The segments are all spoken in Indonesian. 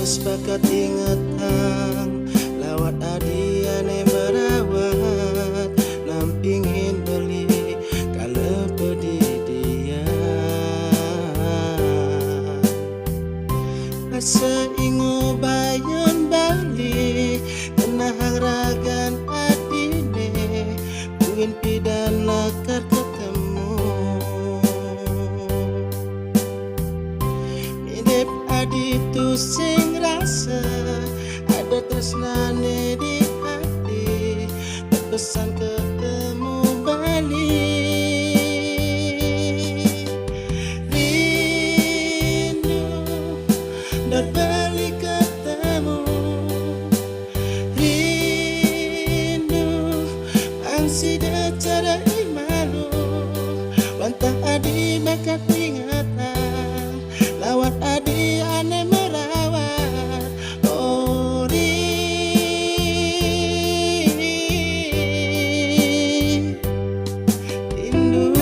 sepakat ingatan lawat adiane merawat nampingin beli kalau pedidian asa ingo bayon bali kenahang ragan adine buin pidan lakar ketemu mirip aditu sing rasa ada tresnane di hati berpesan ketemu balik rindu dan balik ketemu rindu angsi cara imalu wantah adi maka ingatan lawat adi ane merawat ori rindu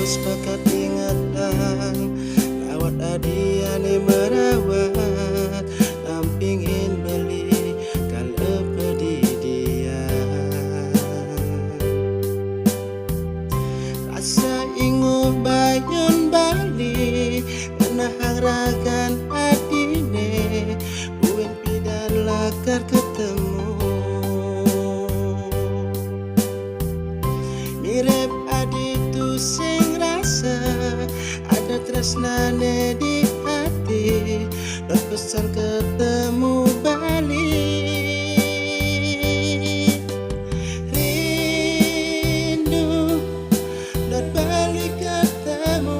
sepakat ingatan lawat adiane merawat nampingin beli kalau pedidian rasa ingo bayon bali kenahang ragan adine buin pidan lakar ketemu mirip aditu sing ada tresnane di hati berpesan ketemu balik rindu dan balik ketemu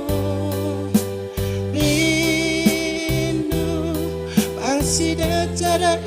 rindu pangsi cara